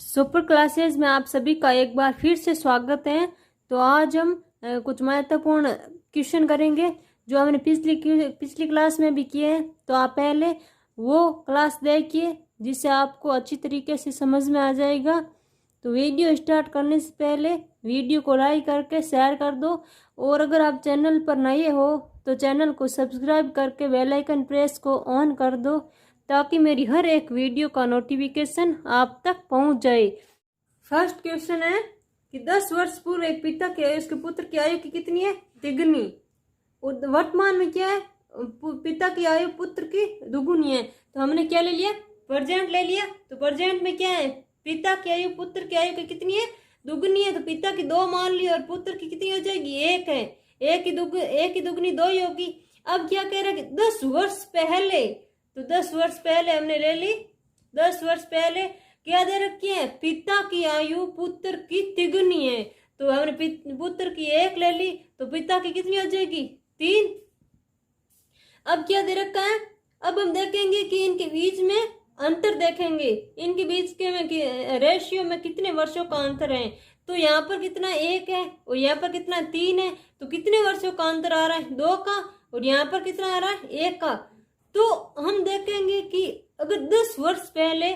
Super classes में आप सभी का एक बार फिर से स्वागत है। तो आज हम कुछ महत्वपूर्ण क्वेश्चन करेंगे जो हमने पिछली क्लास में भी किए हैं। तो आप पहले वो क्लास देखिए जिससे आपको अच्छी तरीके से समझ में आ जाएगा। तो वीडियो स्टार्ट करने से पहले वीडियो को लाइक करके शेयर कर दो, और अगर आप चैनल पर नए हो तो चैनल को सब्सक्राइब करके बेल आइकन प्रेस को ऑन कर दो ताकि मेरी हर एक वीडियो का नोटिफिकेशन आप तक पहुंच जाए। फर्स्ट क्वेश्चन है कि 10 वर्ष पूर्व एक पिता की आयु उसके पुत्र की आयु की कितनी है? तिगुनी। और वर्तमान में क्या है? पिता की आयु पुत्र की दुगुनी है। तो हमने क्या ले लिया? प्रेजेंट ले लिया। तो प्रेजेंट में क्या है? पिता की आयु पुत्र की आयु की कितनी है? दुगुनी है। तो पिता की 2 मान ली और पुत्र की कितनी हो जाएगी? 1 है। एक की दुगनी 2 ही होगी। अब क्या कह रहा है कि 10 वर्ष पहले, तो 10 वर्ष पहले हमने ले ली। 10 वर्ष पहले क्या दे रखी है? पिता की आयु पुत्र की तिगुनी है। तो हमने पुत्र की 1 ले ली, तो पिता की कितनी हो जाएगी? 3। अब क्या दे रखा है? अब हम देखेंगे कि इनके बीच में अंतर देखेंगे, इनके बीच के रेशियो में कितने वर्षों का अंतर है। तो यहाँ पर कितना 1 है और यहाँ पर कितना 3 है। तो कितने वर्षों का अंतर आ रहा है? 2 का। और यहाँ पर कितना आ रहा है? 1 का। तो हम देखेंगे कि अगर 10 वर्ष पहले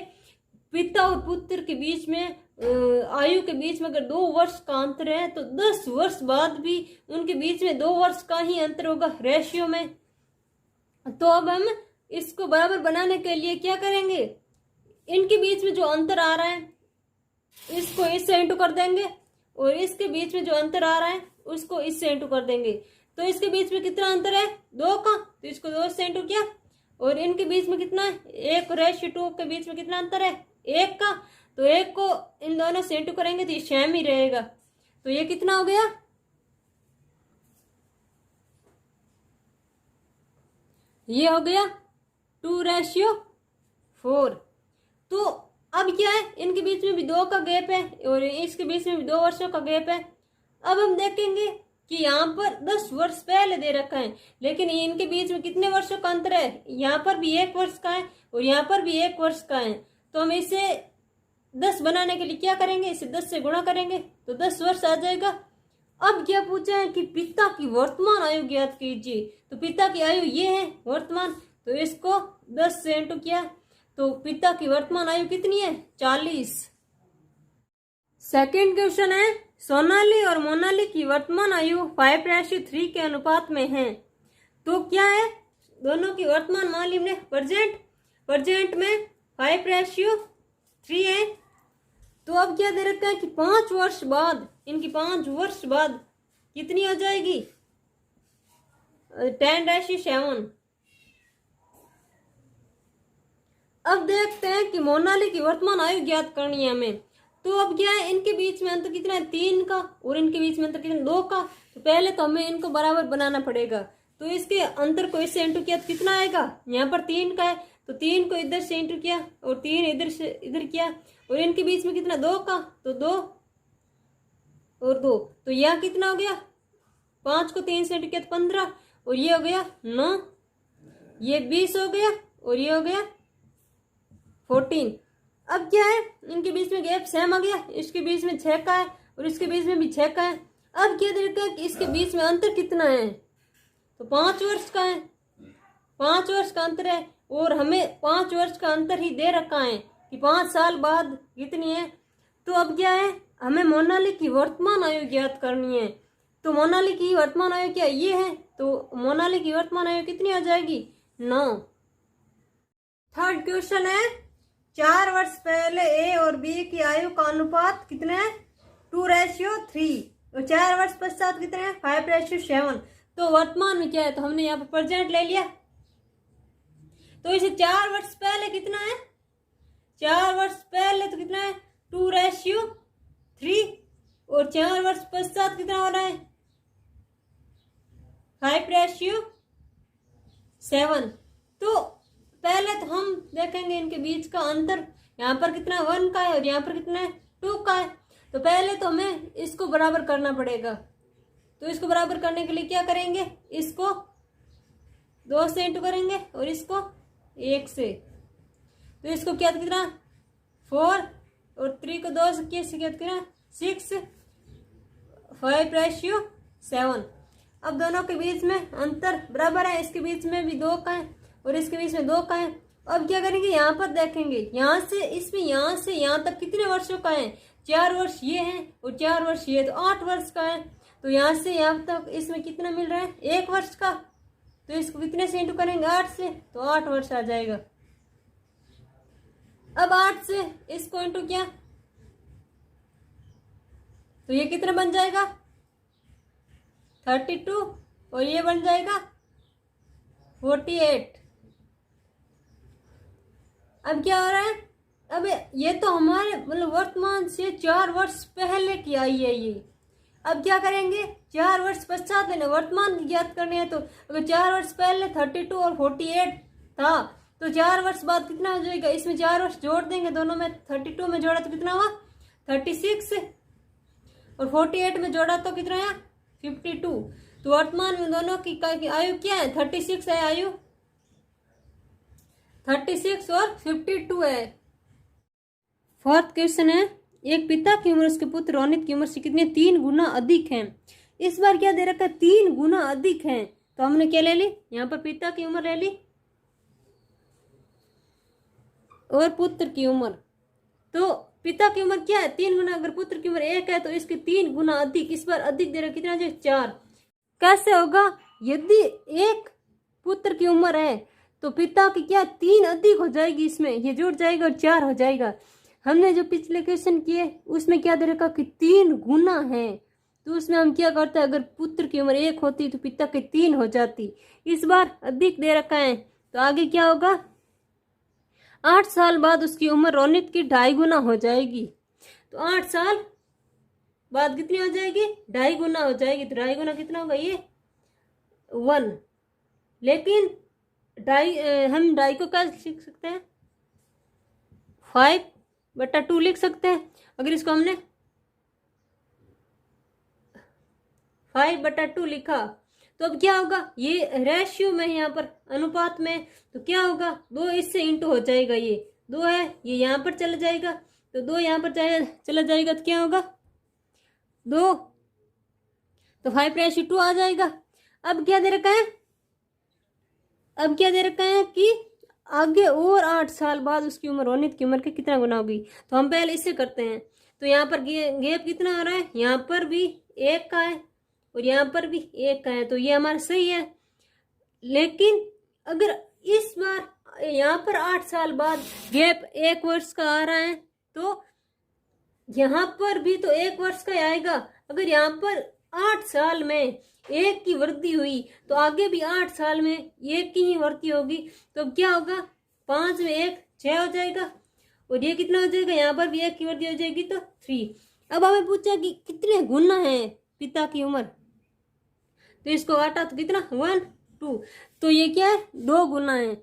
पिता और पुत्र के बीच में आयु के बीच में अगर 2 वर्ष का अंतर है, तो 10 वर्ष बाद भी उनके बीच में 2 वर्ष का ही अंतर होगा रेशियो में। तो अब हम इसको बराबर बनाने के लिए क्या करेंगे? इनके बीच में जो अंतर आ रहा है इसको इससे इंटू कर देंगे, और इसके बीच में जो अंतर आ रहा है उसको इससे इंटू कर देंगे। तो इसके बीच में कितना अंतर है? 2 का। तो इसको 2 से इंटू किया। और इनके बीच में कितना है? 1:2 के बीच में कितना अंतर है? 1 का। तो 1 को इन दोनों से इंटू करेंगे तो ये सेम ही रहेगा। तो ये कितना हो गया? ये हो गया 2:4। तो अब क्या है? इनके बीच में भी 2 का गैप है और इसके बीच में भी 2 वर्षों का गैप है। अब हम देखेंगे कि यहाँ पर 10 वर्ष पहले दे रखा है, लेकिन इनके बीच में कितने वर्षों का अंतर है? यहाँ पर भी 1 वर्ष का है और यहाँ पर भी 1 वर्ष का है। तो हम इसे 10 बनाने के लिए क्या करेंगे? इसे 10 से गुणा करेंगे तो 10 वर्ष आ जाएगा। अब क्या पूछा है कि पिता की वर्तमान आयु ज्ञात कीजिए। तो पिता की आयु ये है वर्तमान, तो इसको 10 से इंटू किया तो पिता की वर्तमान आयु कितनी है? 40। सेकेंड क्वेश्चन है सोनाली और मोनाली की वर्तमान आयु 5:3 के अनुपात में है। तो क्या है? दोनों की वर्तमान मान ली हमने प्रेजेंट में 5:3 है। तो अब क्या दे रखा है कि 5 वर्ष बाद, इनकी 5 वर्ष बाद कितनी हो जाएगी? 10:7। अब देखते हैं कि मोनाली की वर्तमान आयु ज्ञात करनी है हमें। तो अब क्या है? इनके बीच में अंतर कितना है? 3 का। और इनके बीच में अंतर कितना? 2 का। तो पहले तो हमें इनको बराबर बनाना पड़ेगा। तो इसके अंतर को इससे इंटू किया तो कितना आएगा? यहाँ पर 3 का है तो 3 को इधर से इंटू किया और 3 इधर से इधर किया। और इनके बीच में कितना? 2 का। तो 2 और 2, तो यह कितना हो गया? 5 को 3 से इंटू किया तो 15, और ये हो गया 9, ये 20 हो गया, और ये हो गया 14। अब क्या है? इनके बीच में गैप सेम आ गया। इसके बीच में 6 का है और इसके बीच में भी 6 का है। अब क्या देखा है कि इसके बीच में अंतर कितना है? तो 5 वर्ष का है। 5 वर्ष का अंतर है और हमें 5 वर्ष का अंतर ही दे रखा है कि 5 साल बाद कितनी है। तो अब क्या है? हमें मोनाली की वर्तमान आयु ज्ञात करनी है। तो मोनाली की वर्तमान आयु क्या ये है? तो मोनाली की वर्तमान आयु कितनी आ जाएगी? 9। थर्ड क्वेश्चन है 4 वर्ष पहले ए और बी की आयु का अनुपात कितना है? 2:3। और 4 वर्ष पश्चात कितने हैं? 5:7। तो वर्तमान में क्या है? तो हमने यहाँ पर प्रेजेंट ले लिया। तो इसे 4 वर्ष पहले कितना है? 4 वर्ष पहले तो कितना है? 2:3। और 4 वर्ष पश्चात कितना हो रहा है? 5:7। तो पहले तो हम देखेंगे इनके बीच का अंतर, यहाँ पर कितना 1 का है और यहाँ पर कितना है 2 का है। तो पहले तो हमें इसको बराबर करना पड़ेगा। तो इसको बराबर करने के लिए क्या करेंगे? इसको 2 से इंटू करेंगे और इसको 1 से। तो इसको क्या कितना 4 और और 3 को 2 से कैसे ज्ञात करें? 6 5:7। अब दोनों के बीच में अंतर बराबर है, इसके बीच में भी 2 का है और इसके बीच में 2 का है। अब क्या करेंगे, यहाँ पर देखेंगे, यहाँ से इसमें यहाँ से यहाँ तक कितने वर्षों का है? 4 वर्ष ये है और 4 वर्ष ये, तो 8 वर्ष का है। तो यहाँ से यहाँ तक इसमें कितना मिल रहा है? 1 वर्ष का। तो इसको कितने से इंटू करेंगे? 8 से, तो 8 वर्ष आ जाएगा। अब 8 से इसको इंटू किया तो ये कितना बन जाएगा? 32 और ये बन जाएगा 48। अब क्या हो रहा है? अब ये तो हमारे मतलब वर्तमान से 4 वर्ष पहले की आई है ये। अब क्या करेंगे, 4 वर्ष पश्चात लेना, वर्तमान की ज्ञात करनी है। तो अगर 4 वर्ष पहले 32 और 48 था तो 4 वर्ष बाद कितना हो जाएगा? इसमें 4 वर्ष जोड़ देंगे, दोनों में 32 में जोड़ा तो कितना हुआ? 36 और 48 में जोड़ा तो कितना है? 52। तो वर्तमान में दोनों की आयु क्या है? 36 है आयु, 36 और 52 है। 4th क्वेश्चन है, एक पिता की उम्र उसके पुत्र रोनित की उम्र से कितने? 3 गुना अधिक है। इस बार क्या दे रखा है? 3 गुना अधिक है। तो हमने क्या ले ली, यहाँ पर पिता की उम्र ले ली और पुत्र की उम्र। तो पिता की उम्र क्या है? 3 गुना। अगर पुत्र की उम्र 1 है तो इसके 3 गुना अधिक। इस बार अधिक दे रहा कितना है? 4। कैसे होगा? यदि एक पुत्र की उम्र है तो पिता की क्या 3 अधिक हो जाएगी, इसमें ये जुड़ जाएगा और 4 हो जाएगा। हमने जो पिछले क्वेश्चन किए उसमें क्या दे रखा कि 3 गुना है। तो उसमें हम क्या करते हैं, अगर पुत्र की उम्र 1 होती तो पिता की 3 हो जाती। इस बार अधिक दे रखा है तो आगे क्या होगा? 8 साल बाद उसकी उम्र रोनित की 2.5 गुना हो जाएगी। तो 8 साल बाद कितनी हो जाएगी? 2.5 गुना हो जाएगी। तो 2.5 गुना कितना होगा? ये 1। लेकिन हम 2.5 को क्या लिख सकते हैं? 5/2 लिख सकते हैं। अगर इसको हमने 5/2 लिखा तो अब क्या होगा? ये रेशियो में यहाँ पर अनुपात में, तो क्या होगा? 2 इससे इंटू हो जाएगा। ये 2 है, ये यहाँ पर चला जाएगा, तो 2 यहाँ पर चला जाएगा तो क्या होगा? 2, तो 5/2 आ जाएगा। अब क्या दे रखा है? अब क्या दे रखा है कि आगे और 8 साल बाद उसकी उम्र रोनित की उम्र के कितना गुना होगी। तो हम पहले इससे करते हैं। तो यहाँ पर गैप कितना आ रहा है? यहाँ पर भी 1 का है और यहाँ पर भी 1 का है, तो ये हमारा सही है। लेकिन अगर इस बार यहाँ पर 8 साल बाद गैप 1 वर्ष का आ रहा है तो यहाँ पर भी तो 1 वर्ष का आएगा। अगर यहाँ पर 8 साल में 1 की वृद्धि हुई तो आगे भी 8 साल में 1 की ही वृद्धि होगी। तो अब क्या होगा? 5 में 1 6 हो जाएगा और ये कितना हो जाएगा? यहाँ पर भी 1 की वृद्धि हो जाएगी तो 3। अब हमें पूछा कि कितने गुना है पिता की उम्र, तो इसको काटा तो कितना? 1 2। तो ये क्या है? 2 गुना है।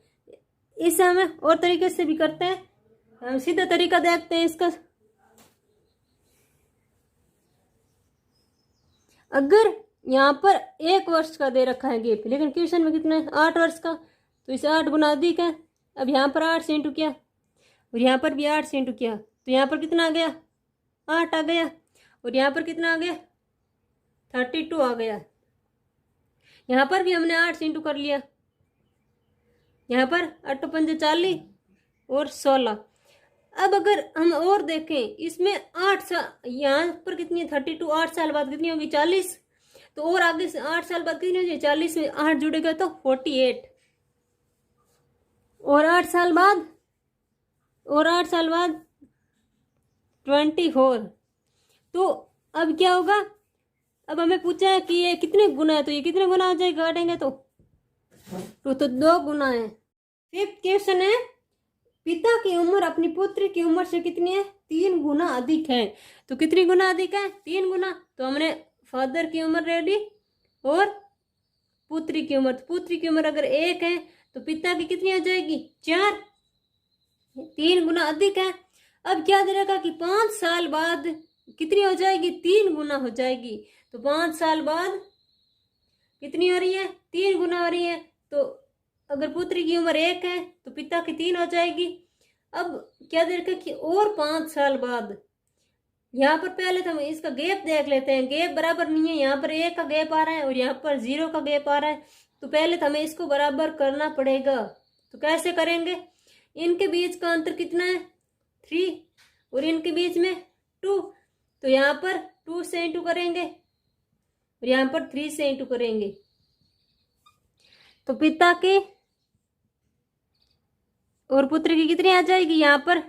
इसे हमें और तरीके से भी करते हैं। हम सीधा तरीका देखते हैं इसका। अगर यहाँ पर 1 वर्ष का दे रखा है गैप, लेकिन क्वेश्चन में कितना है? 8 वर्ष का, तो इसे 8 गुना अधिक है। अब यहाँ पर 8 से इंटू किया और यहाँ पर भी 8 से इंटू किया तो यहाँ पर कितना आ गया? 8 आ गया और यहाँ पर कितना आ गया? 32 आ गया। यहाँ पर भी हमने 8 से इंटू कर लिया। यहाँ पर 8 पंजे 40 और 16। अब अगर हम और देखें इसमें 8 साल, यहाँ पर कितनी है? 32। 8 साल बाद कितनी होगी? 40। तो और आगे से 8 साल बाद कितनी हो जाएगी? 40 में 8 जुड़ेगा तो 48 और 8 साल बाद 24। तो अब क्या होगा? अब हमें पूछा है कि ये कितने गुना है, तो ये कितने गुना हो जाएगा काटेंगे तो 2 गुना है। 5th क्वेश्चन है, पिता की उम्र अपनी पुत्री की उम्र से कितनी है? 3 गुना अधिक है। तो कितनी गुना अधिक है? 3 गुना। तो हमने फादर की उम्र ले ली और पुत्री की उम्र। तो पुत्री की उम्र अगर 1 है तो पिता की कितनी हो जाएगी? 4। 3 गुना अधिक है। अब क्या दे रखा कि 5 साल बाद कितनी हो जाएगी? 3 गुना हो जाएगी। तो 5 साल बाद कितनी हो रही है? 3 गुना हो रही है। तो अगर पुत्री की उम्र 1 है तो पिता की 3 हो जाएगी। अब क्या दे रखा है कि और 5 साल बाद, यहाँ पर पहले तो हम इसका गैप देख लेते हैं। गैप बराबर नहीं है, यहाँ पर 1 का गैप आ रहा है और यहाँ पर 0 का गैप आ रहा है। तो पहले तो हमें इसको बराबर करना पड़ेगा। तो कैसे करेंगे? इनके बीच का अंतर कितना है? 3 और इनके बीच में 2। तो यहाँ पर 2 से इंटू करेंगे और यहाँ पर 3 से इंटू करेंगे। तो पिता की और पुत्र की कितनी आ जाएगी? यहाँ पर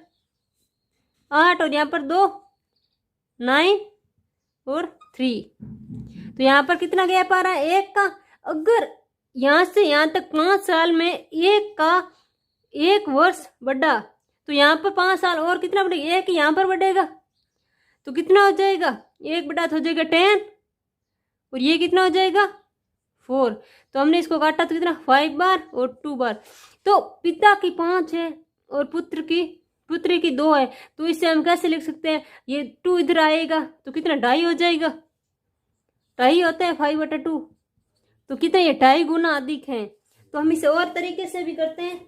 8 और यहाँ पर 2, 9 और 3। तो यहाँ पर कितना गैप आ रहा है? 1 का। अगर यहाँ से यहाँ तक 5 साल में 1 का 1 वर्ष बढ़ा तो यहाँ पर 5 साल और कितना बढ़ेगा? 1 यहाँ पर बढ़ेगा तो कितना हो जाएगा? 1 बढ़ा तो हो जाएगा 10 और ये कितना हो जाएगा? 4। तो हमने इसको काटा तो कितना? 5 बार और 2 बार। तो पिता की 5 है और पुत्री की 2 है। तो इससे हम कैसे लिख सकते हैं? ये 2 इधर आएगा तो कितना? 2.5 हो जाएगा। 2.5 होता है 5/2। तो कितना? ये 2.5 गुना अधिक है। तो हम इसे और तरीके से भी करते हैं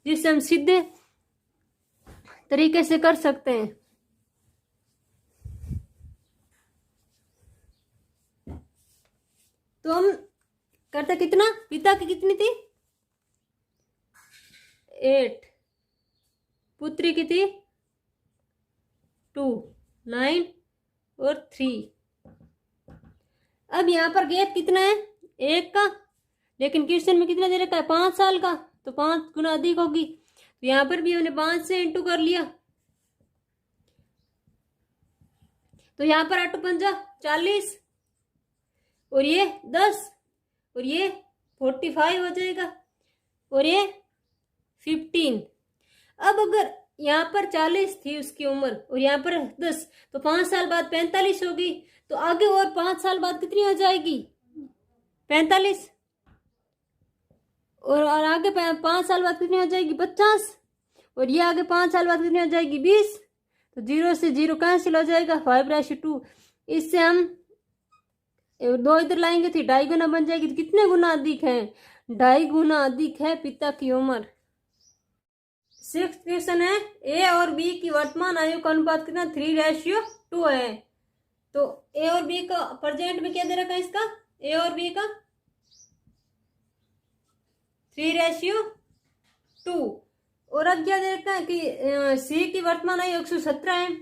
जिससे हम सीधे तरीके से कर सकते हैं। तो हम करते कितना? पिता की कितनी थी? 8, पुत्री की थी 2, 9 और 3। अब यहाँ पर गैप कितना है? 1 का, लेकिन क्वेश्चन में कितना दे रखा है? 5 साल का, तो 5 गुना अधिक होगी। तो यहाँ पर भी हमने 5 से इंटू कर लिया। तो यहाँ पर 8 पंजा 40 और ये 10 और ये 45 हो जाएगा और ये 15। अब अगर यहाँ पर 40 थी उसकी उम्र और यहाँ पर 10, तो 5 साल बाद 45 होगी। तो आगे और 5 साल बाद कितनी हो जाएगी? 45 और आगे 5 साल बाद कितनी हो जाएगी? 50 और ये आगे 5 साल बाद कितनी हो जाएगी? 20। तो 0 से 0 कैंसिल हो जाएगा, 5/2। इससे हम 2 इधर लाएंगे तो 2.5 गुना बन जाएगी। तो कितने गुना अधिक है? 2.5 गुना अधिक है पिता की उम्र। 6th क्वेश्चन है, ए और बी की वर्तमान आयु का अनुपात कितना? 3:2 है। तो ए और बी का प्रेजेंट में क्या दे रखा है? इसका ए और बी का 3:2। और अब क्या दे रखा है कि सी की वर्तमान आयु 117 है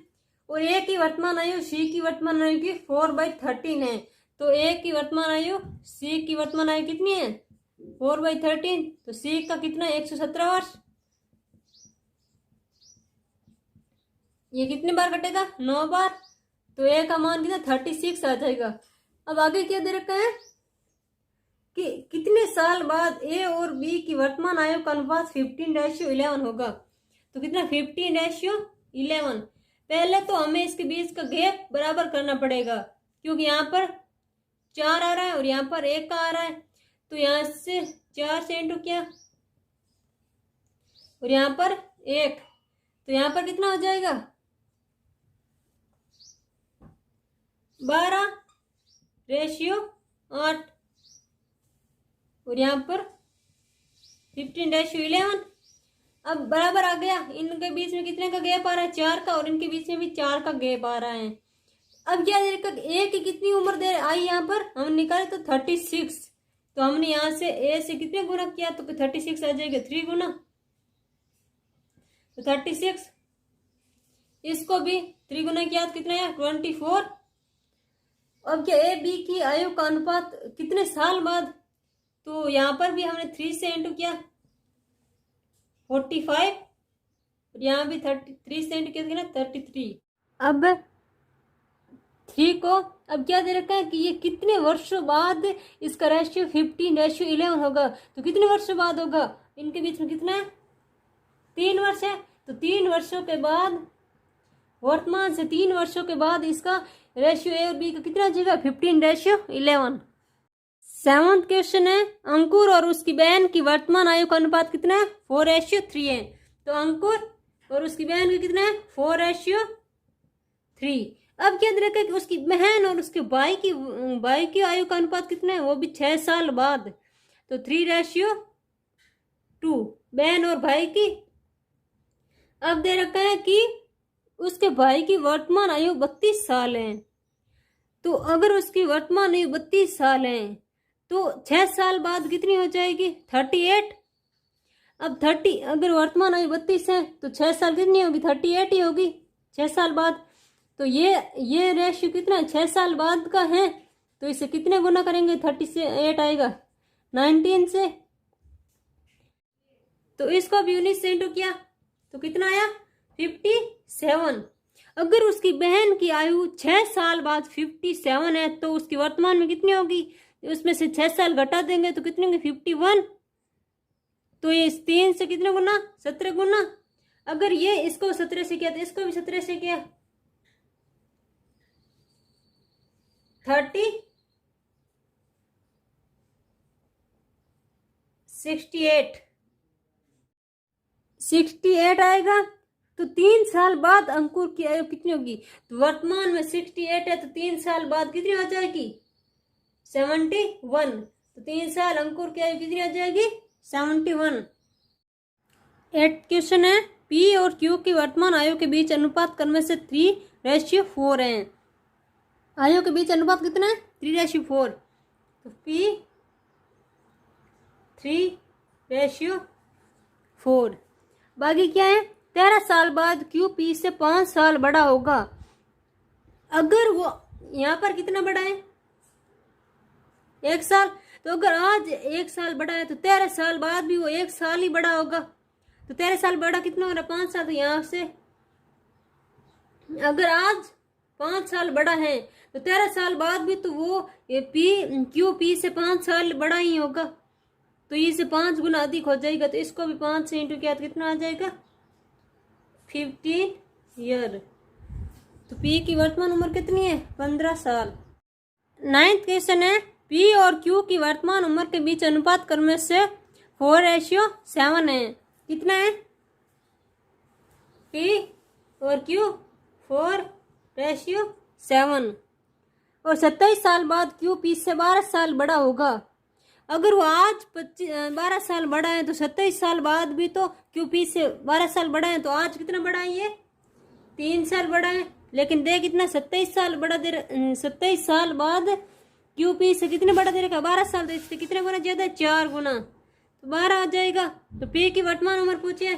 और ए की वर्तमान आयु सी की वर्तमान आयु की 4/13 है। तो ए की वर्तमान आयु सी की वर्तमान आयु कितनी है? 4/13। तो सी का कितना? 117 वर्ष। ये कितने बार कटेगा? 9 बार। तो ए का मान कितना? 36 आ जाएगा। अब आगे क्या दे रखा है कि कितने साल बाद ए और बी की वर्तमान आयु का अनुपात 15:11 होगा? तो कितना? 15:11। पहले तो हमें इसके बीच का गैप बराबर करना पड़ेगा क्योंकि यहाँ पर 4 आ रहा है और यहाँ पर 1 का आ रहा है। तो यहाँ से 4 से इंटू किया और यहाँ पर 1, तो यहाँ पर कितना हो जाएगा? 12:8 और यहाँ पर 15:11। अब बराबर आ गया। इनके बीच में कितने का गैप आ रहा है? 4 का और इनके बीच में भी 4 का गैप आ रहा है। अब क्या देखा? ए की कितनी उम्र दे आई? यहाँ पर हम निकाले तो 36। तो हमने यहाँ से ए से कितने गुना किया? तो 36 आ जाएगा, 3 गुना। तो 36, इसको भी 3 गुना किया तो कितना है? 24। अब क्या ए बी की आयु का अनुपात कितने साल बाद? तो यहाँ पर भी हमने 3 से इंटू किया 45 और यहाँ भी 3 से इंटू किया कितना? 33। अब 3 को अब क्या दे रखा है कि ये कितने वर्षों बाद इसका रेशियो 15:11 होगा? तो कितने वर्षों बाद होगा? इनके बीच में कितना है? 3 वर्ष है। तो 3 वर्षों के बाद, वर्तमान से 3 वर्षों के बाद इसका रेशियो ए और बी का कितना हो जाएगा? 15:11। 7th क्वेश्चन है, अंकुर और उसकी बहन की वर्तमान आयु का अनुपात कितना है? 4:3 है। तो अंकुर और उसकी बहन का कितना है? 4:3। अब क्या देखा है कि उसकी बहन और उसके भाई की आयु का अनुपात कितना है? वो भी 6 साल बाद। तो 3:2 बहन और भाई की। अब दे रखा है कि उसके भाई की वर्तमान आयु 32 साल है। तो अगर उसकी वर्तमान आयु 32 साल है तो 6 साल बाद कितनी हो जाएगी? 38। अब 30, अगर वर्तमान आयु 32 है तो 6 साल कितनी होगी? 38 ही होगी 6 साल बाद। तो ये रेशियो कितना है? 6 साल बाद का है। तो इसे कितने गुना करेंगे? 30 से 8 आएगा 19 से। तो इसको भी 19 से इंटू किया तो कितना आया? 57। अगर उसकी बहन की आयु 6 साल बाद 57 है तो उसकी वर्तमान में कितनी होगी? उसमें से 6 साल घटा देंगे तो कितने होंगे? 51। तो ये 3 से कितने गुना? 17 गुना। अगर ये इसको 17 से किया तो इसको भी 17 से किया 30 68 आएगा। तो 3 साल बाद अंकुर की आयु कितनी होगी? तो वर्तमान में 68 है तो 3 साल बाद कितनी हो जाएगी? 71। तो 3 साल अंकुर की आयु कितनी हो जाएगी? 71। 8 क्वेश्चन है, पी और क्यू की वर्तमान आयु के बीच अनुपात क्रम से 3:4 है। आयु के बीच अनुपात कितना है? 3:4। तो पी 3:4। बाकी क्या है? 13 साल बाद क्यू पी से 5 साल बड़ा होगा। अगर वो यहाँ पर कितना बड़ा है? 1 साल। तो अगर आज 1 साल बड़ा है तो 13 साल बाद भी वो 1 साल ही बड़ा होगा। तो 13 साल बड़ा कितना हो रहा है? 5 साल। तो यहाँ से अगर आज 5 साल बड़ा है तो 13 साल बाद भी तो वो क्यू पी से 5 साल बड़ा ही होगा। तो ये से 5 गुना अधिक हो जाएगा। तो इसको भी 5 से इंटू किया तो कितना आ जाएगा? 15 ईयर। तो पी की वर्तमान उम्र कितनी है? 15 साल। 9th क्वेश्चन है, पी और क्यू की वर्तमान उम्र के बीच अनुपात क्रम से 4:7 है। कितना है? पी और क्यू 4:7। और 27 साल बाद क्यू पी से 12 साल बड़ा होगा। अगर वो आज 12 साल बड़ा है तो 27 साल बाद भी तो क्यू पी से 12 साल बड़ा है। तो आज कितना बड़ा है? ये 3 साल बड़ा है। लेकिन देख कितना 27 साल बड़ा दे 27 साल बाद क्यू पी से कितने बड़ा दे रखा? 12 साल। तो इससे कितने गुना ज्यादा है? 4 गुना। तो 12 आ जाएगा। तो पी की वर्तमान उम्र पूछिए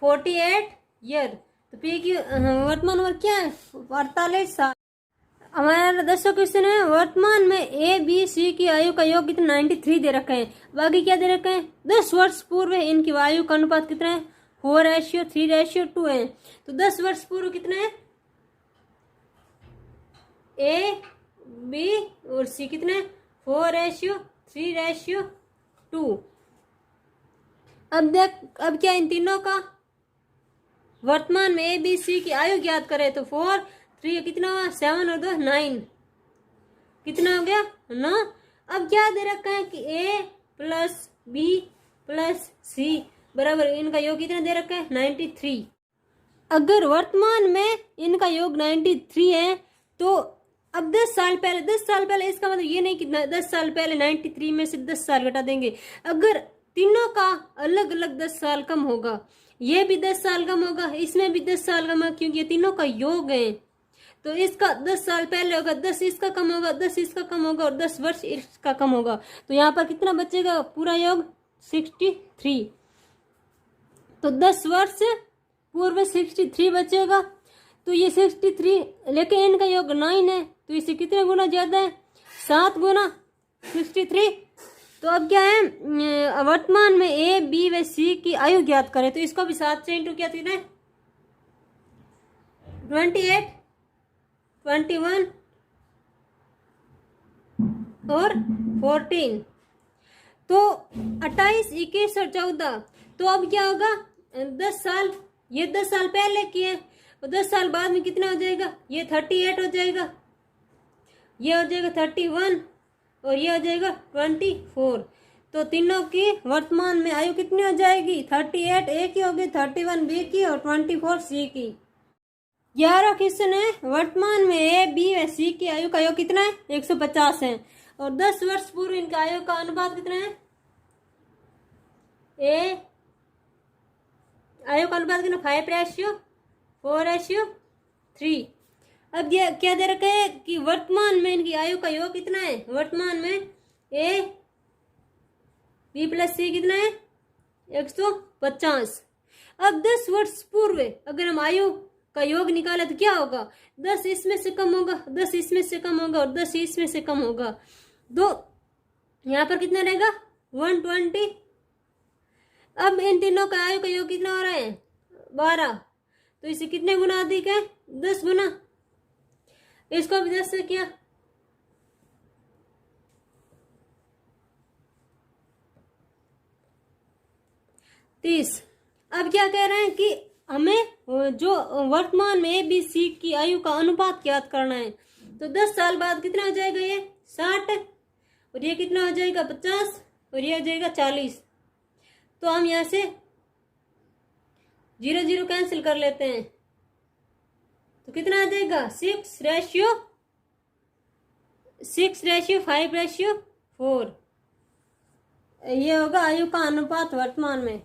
48 ईयर। तो पी की वर्तमान उम्र क्या है? 48 साल। हमारा 10वां क्वेश्चन है, वर्तमान में ए बी सी की आयु का योग कितना? 93 दे रखा है। बाकी क्या दे रखा है? 10 वर्ष पूर्व इनकी आयु का अनुपात कितना है? 4:3:2 है। तो 10 वर्ष पूर्व कितना है? ए बी और सी कितना है? 4:3:2। अब देख, अब क्या इन तीनों का वर्तमान में ए बी सी की आयु ज्ञात करे। तो 4 3 कितना हुआ? 7 और 2 9। कितना हो गया? 9। अब क्या दे रखा है कि ए प्लस बी प्लस सी बराबर इनका योग कितना दे रखा है? 93। अगर वर्तमान में इनका योग 93 है तो अब 10 साल पहले इसका मतलब ये नहीं कि 10 साल पहले 93 में से 10 साल घटा देंगे। अगर तीनों का अलग अलग 10 साल कम होगा, ये भी 10 साल कम होगा, इसमें भी 10 साल कम होगा, क्योंकि ये तीनों का योग है। तो इसका 10 साल पहले होगा, 10 इसका कम होगा, 10 इसका कम होगा और 10 वर्ष इसका कम होगा। तो यहाँ पर कितना बचेगा? पूरा योग 63। तो 10 वर्ष पूर्व 63 बचेगा। तो ये 63, लेकिन इनका योग 9 है तो इसे कितने गुना ज्यादा है? 7 गुना 63। तो अब क्या है? वर्तमान में ए बी व सी की आयु ज्ञात करें। तो इसको भी 7 से इंटू किया तो कितना है? 28 21 और 14। तो 28 21 और 14। तो अब क्या होगा? 10 साल, ये 10 साल पहले किए और 10 साल बाद में कितना हो जाएगा? ये 38 हो जाएगा, ये हो जाएगा 31 और ये हो जाएगा 24। तो तीनों की वर्तमान में आयु कितनी हो जाएगी? 38 ए की होगी, 31 बी की और 24 सी की। 11 क्वेश्चन है, वर्तमान में ए बी व सी की आयु का योग कितना है? 150 है। और 10 वर्ष पूर्व इनका आयु का अनुपात कितना है? ए आयु का अनुपात कितना 5:4:3। अब ये क्या दे रखा है कि वर्तमान में इनकी आयु का योग कितना है, वर्तमान में ए बी प्लस सी कितना है 150। अब 10 वर्ष पूर्व अगर हम आयु का योग निकाले तो क्या होगा, 10 इसमें से कम होगा, 10 इसमें से कम होगा और 10 इसमें से कम होगा, तो यहाँ पर कितना रहेगा 120। अब इन तीनों का आयु का योग कितना हो रहा है 12, तो इसे कितने गुना अधिक है 10 गुना। इसको भी 10 से किया, तीस। अब क्या कह रहे हैं कि हमें जो वर्तमान में ए बी सी की आयु का अनुपात ज्ञात करना है, तो 10 साल बाद कितना हो जाएगा ये 60 और ये कितना हो जाएगा 50 और ये हो जाएगा 40। तो हम यहाँ से 0 0 कैंसिल कर लेते हैं, तो कितना आ जाएगा 6:5:4। ये होगा आयु का अनुपात वर्तमान में।